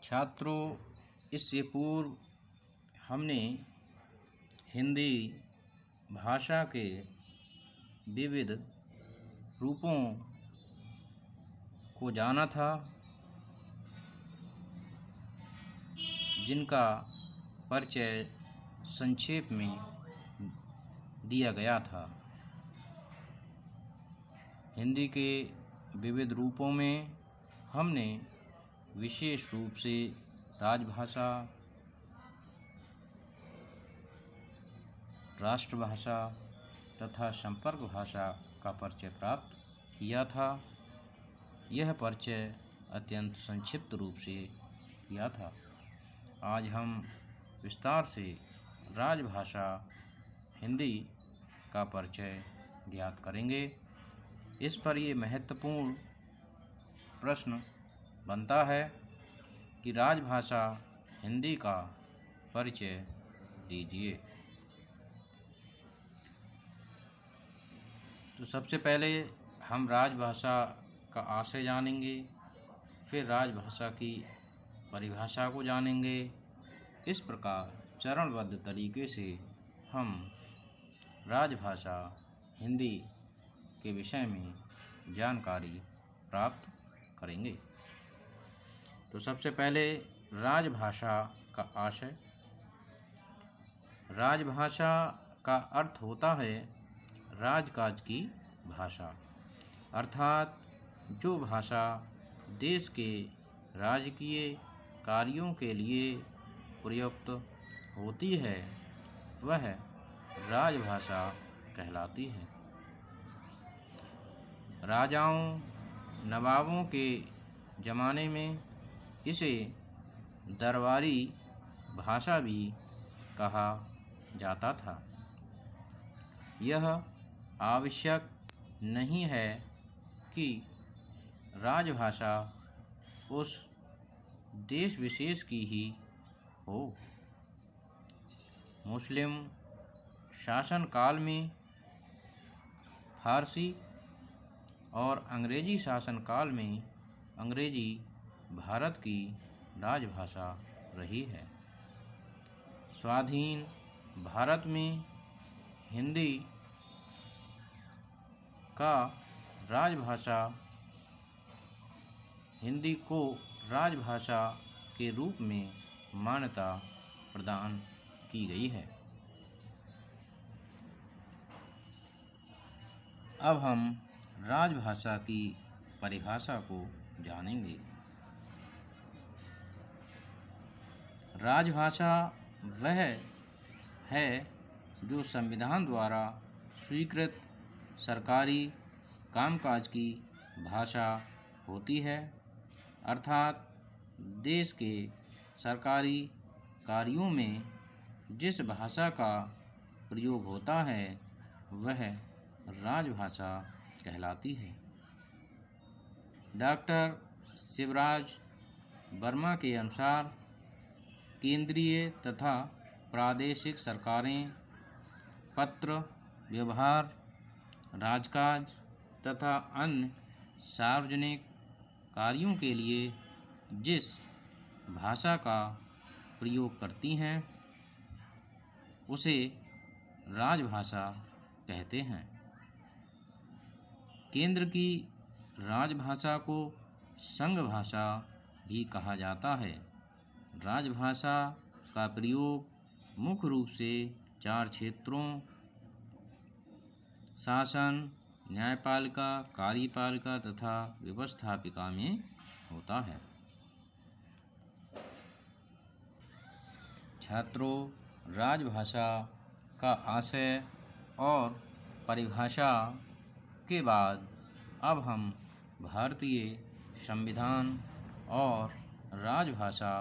छात्रों, इससे पूर्व हमने हिंदी भाषा के विविध रूपों को जाना था, जिनका परिचय संक्षेप में दिया गया था। हिंदी के विविध रूपों में हमने विशेष रूप से राजभाषा, राष्ट्रभाषा तथा संपर्क भाषा का परिचय प्राप्त किया था। यह परिचय अत्यंत संक्षिप्त रूप से किया था। आज हम विस्तार से राजभाषा हिंदी का परिचय ज्ञात करेंगे। इस पर ये महत्वपूर्ण प्रश्न बनता है कि राजभाषा हिंदी का परिचय दीजिए। तो सबसे पहले हम राजभाषा का आशय जानेंगे, फिर राजभाषा की परिभाषा को जानेंगे। इस प्रकार चरणबद्ध तरीके से हम राजभाषा हिंदी के विषय में जानकारी प्राप्त करेंगे। तो सबसे पहले राजभाषा का आशय। राजभाषा का अर्थ होता है राजकाज की भाषा, अर्थात जो भाषा देश के राजकीय कार्यों के लिए प्रयुक्त होती है वह राजभाषा कहलाती है। राजाओं, नवाबों के ज़माने में इसे दरबारी भाषा भी कहा जाता था। यह आवश्यक नहीं है कि राजभाषा उस देश विशेष की ही हो। मुस्लिम शासनकाल में फारसी और अंग्रेजी शासनकाल में अंग्रेजी भारत की राजभाषा रही है। स्वाधीन भारत में हिंदी को राजभाषा के रूप में मान्यता प्रदान की गई है। अब हम राजभाषा की परिभाषा को जानेंगे। राजभाषा वह है जो संविधान द्वारा स्वीकृत सरकारी कामकाज की भाषा होती है, अर्थात देश के सरकारी कार्यों में जिस भाषा का प्रयोग होता है वह राजभाषा कहलाती है। डॉक्टर शिवराज वर्मा के अनुसार केंद्रीय तथा प्रादेशिक सरकारें पत्र व्यवहार, राजकाज तथा अन्य सार्वजनिक कार्यों के लिए जिस भाषा का प्रयोग करती हैं उसे राजभाषा कहते हैं। केंद्र की राजभाषा को संघ भाषा भी कहा जाता है। राजभाषा का प्रयोग मुख्य रूप से 4 क्षेत्रों शासन, न्यायपालिका, कार्यपालिका तथा व्यवस्थापिका में होता है। छात्रों, राजभाषा का आशय और परिभाषा के बाद अब हम भारतीय संविधान और राजभाषा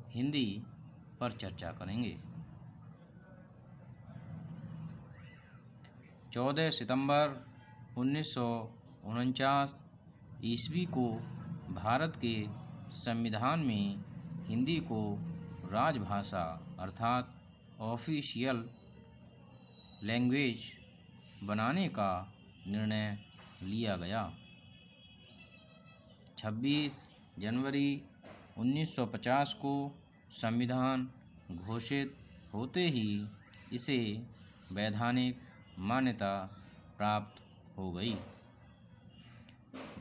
हिंदी पर चर्चा करेंगे। 14 सितंबर 1949 ईस्वी को भारत के संविधान में हिंदी को राजभाषा अर्थात ऑफिशियल लैंग्वेज बनाने का निर्णय लिया गया। 26 जनवरी 1950 को संविधान घोषित होते ही इसे वैधानिक मान्यता प्राप्त हो गई।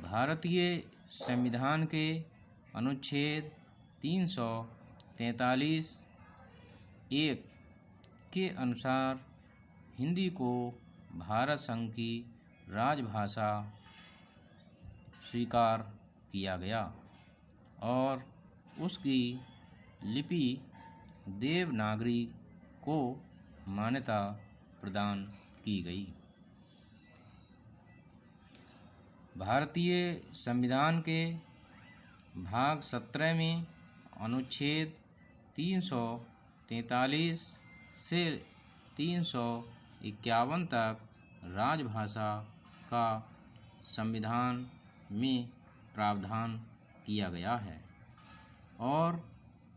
भारतीय संविधान के अनुच्छेद 343(1) के अनुसार हिंदी को भारत संघ की राजभाषा स्वीकार किया गया और उसकी लिपि देवनागरी को मान्यता प्रदान की गई। भारतीय संविधान के भाग 17 में अनुच्छेद 343 से 351 तक राजभाषा का संविधान में प्रावधान किया गया है और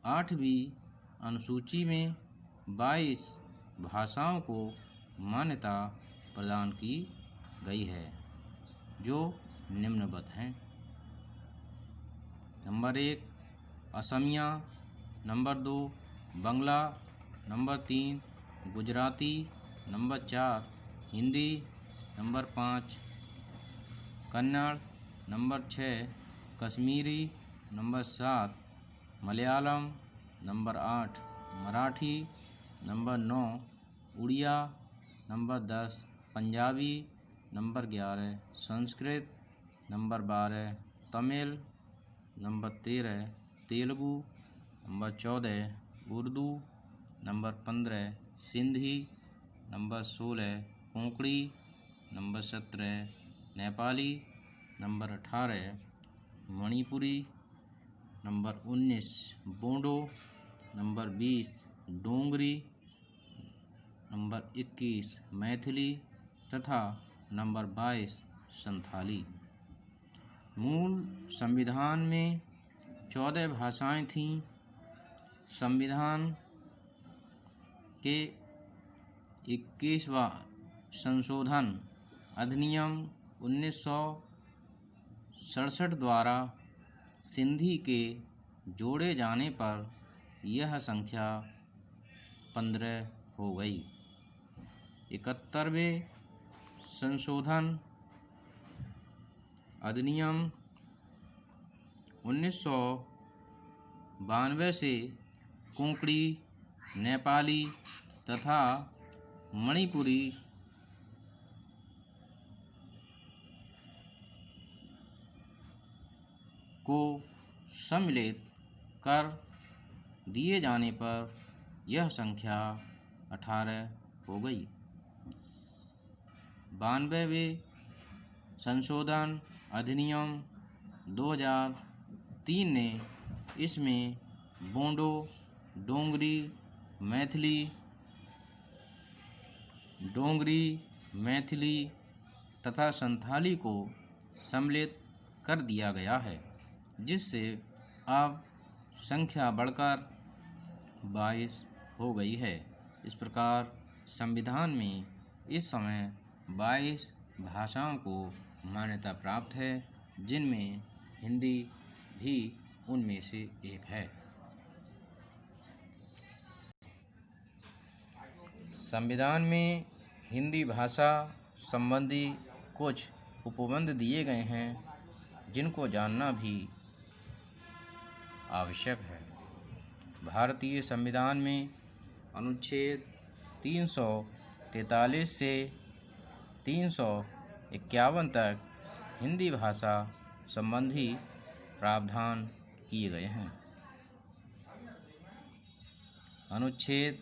8वीं अनुसूची में 22 भाषाओं को मान्यता प्रदान की गई है जो निम्नवत हैं। Number 1 Asamiya, number 2 Bangla, number 3 Gujarati, number 4 Hindi, number 5 Kannada, number 6 Kashmiri, number 7 Malayalam, number 8 Marathi, number 9 Oriya, number 10 Punjabi, number 11 Sanskrit, number 12 Tamil, number 13 Telugu, number 14 Urdu, number 15 Sindhi, number 16 Konkani, number 17 Nepali, number 18 Manipuri, number 19 Bodo, number 20 Dogri, number 21 Maithili तथा नंबर 22 संथाली। मूल संविधान में 14 भाषाएं थीं। संविधान के 21वां संशोधन अधिनियम 1967 द्वारा सिंधी के जोड़े जाने पर यह संख्या 15 हो गई। 71वें संशोधन अधिनियम 1992 से कोंकणी, नेपाली तथा मणिपुरी को सम्मिलित कर दिए जाने पर यह संख्या 18 हो गई। 92वें संशोधन अधिनियम 2003 ने इसमें बोडो, डोंगरी, मैथिली तथा संथाली को सम्मिलित कर दिया गया है, जिससे अब संख्या बढ़कर 22 हो गई है। इस प्रकार संविधान में इस समय 22 भाषाओं को मान्यता प्राप्त है, जिनमें हिंदी भी उनमें से एक है। संविधान में हिंदी भाषा संबंधी कुछ उपबंध दिए गए हैं, जिनको जानना भी आवश्यक है। भारतीय संविधान में अनुच्छेद 343 से 351 तक हिंदी भाषा संबंधी प्रावधान किए गए हैं। अनुच्छेद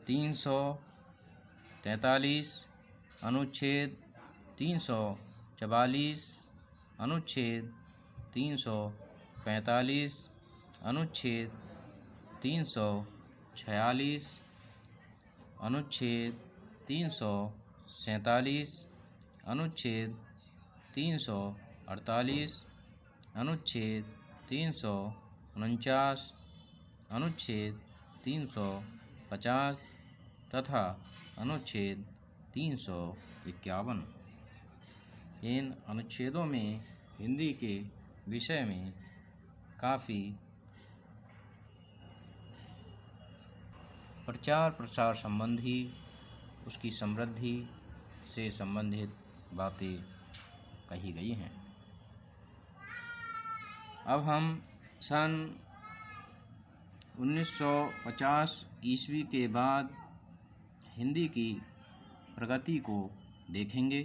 343, अनुच्छेद 344, अनुच्छेद 345, अनुच्छेद 346, अनुच्छेद 347, अनुच्छेद 348, अनुच्छेद 349, अनुच्छेद 350 तथा अनुच्छेद 351। इन अनुच्छेदों में हिंदी के विषय में काफ़ी प्रचार प्रसार संबंधी, उसकी समृद्धि से संबंधित बातें कही गई हैं। अब हम सन 1950 ईस्वी के बाद हिंदी की प्रगति को देखेंगे।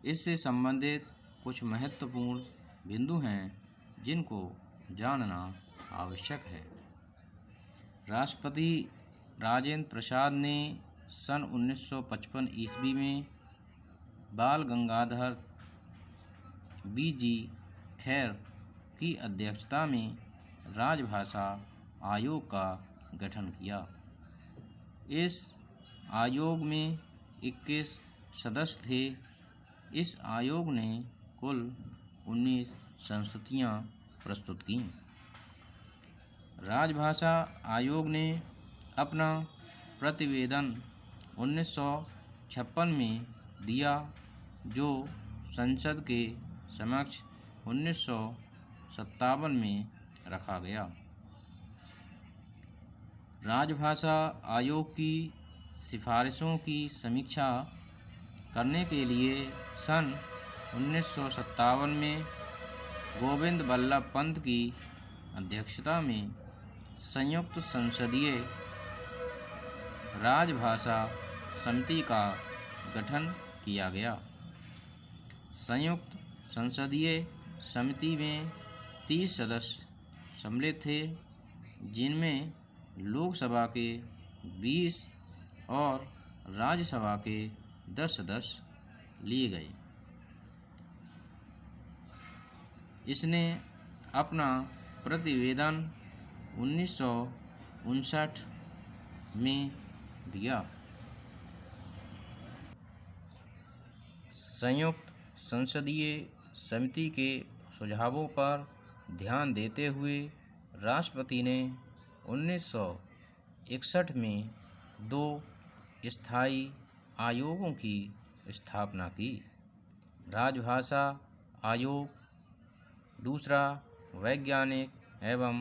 इससे संबंधित कुछ महत्वपूर्ण बिंदु हैं जिनको जानना आवश्यक है। राष्ट्रपति राजेंद्र प्रसाद ने सन 1955 ईस्वी में बाल गंगाधर B.G. खैर की अध्यक्षता में राजभाषा आयोग का गठन किया। इस आयोग में 21 सदस्य थे। इस आयोग ने कुल 19 संस्तुतियाँ प्रस्तुत कीं। राजभाषा आयोग ने अपना प्रतिवेदन 1956 में दिया, जो संसद के समक्ष 1957 में रखा गया। राजभाषा आयोग की सिफारिशों की समीक्षा करने के लिए सन 1957 में गोविंद बल्लभ पंत की अध्यक्षता में संयुक्त संसदीय राजभाषा समिति का गठन किया गया। संयुक्त संसदीय समिति में 30 सदस्य सम्मिलित थे, जिनमें लोकसभा के 20 और राज्यसभा के 10 सदस्य लिए गए। इसने अपना प्रतिवेदन 1959 में दिया। संयुक्त संसदीय समिति के सुझावों पर ध्यान देते हुए राष्ट्रपति ने 1961 में 2 स्थायी आयोगों की स्थापना की। राजभाषा आयोग, दूसरा वैज्ञानिक एवं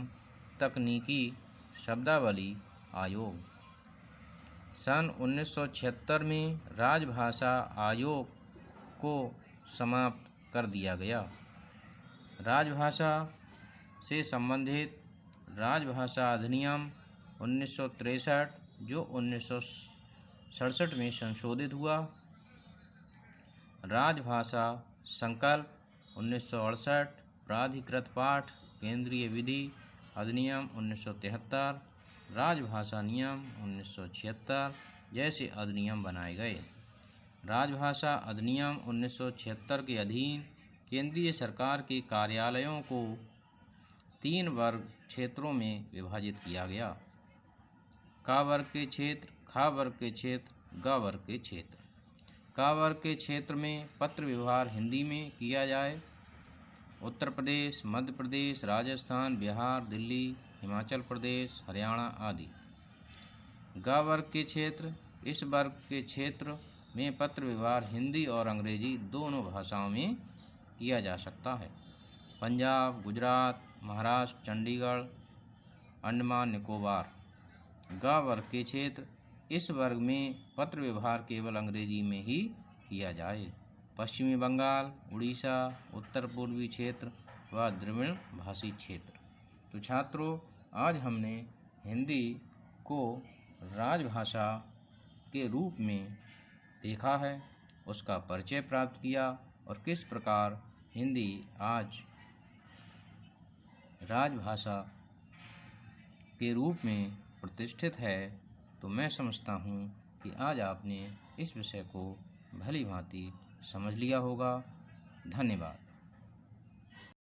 तकनीकी शब्दावली आयोग। सन 1976 में राजभाषा आयोग को समाप्त कर दिया गया। राजभाषा से संबंधित राजभाषा अधिनियम 1963, जो 1967 में संशोधित हुआ, राजभाषा संकल्प 1968, प्राधिकृत पाठ केंद्रीय विधि अधिनियम 1973, राजभाषा नियम 1976 जैसे अधिनियम बनाए गए। राजभाषा अधिनियम 1976 के अधीन केंद्रीय सरकार के कार्यालयों को 3 वर्ग क्षेत्रों में विभाजित किया गया। क वर्ग के क्षेत्र, ख वर्ग के क्षेत्र, ग वर्ग के क्षेत्र। क वर्ग के क्षेत्र में पत्र व्यवहार हिंदी में किया जाए। उत्तर प्रदेश, मध्य प्रदेश, राजस्थान, बिहार, दिल्ली, हिमाचल प्रदेश, हरियाणा आदि। ग वर्ग के क्षेत्र, इस वर्ग के क्षेत्र में पत्र व्यवहार हिंदी और अंग्रेजी दोनों भाषाओं में किया जा सकता है। पंजाब, गुजरात, महाराष्ट्र, चंडीगढ़, अंडमान निकोबार। ग वर्ग के क्षेत्र, इस वर्ग में पत्र व्यवहार केवल अंग्रेजी में ही किया जाए। पश्चिमी बंगाल, उड़ीसा, उत्तर पूर्वी क्षेत्र व द्रविड़ भाषी क्षेत्र। तो छात्रों, आज हमने हिंदी को राजभाषा के रूप में देखा है, उसका परिचय प्राप्त किया और किस प्रकार हिंदी आज राजभाषा के रूप में प्रतिष्ठित है। तो मैं समझता हूँ कि आज आपने इस विषय को भली भांति समझ लिया होगा। धन्यवाद।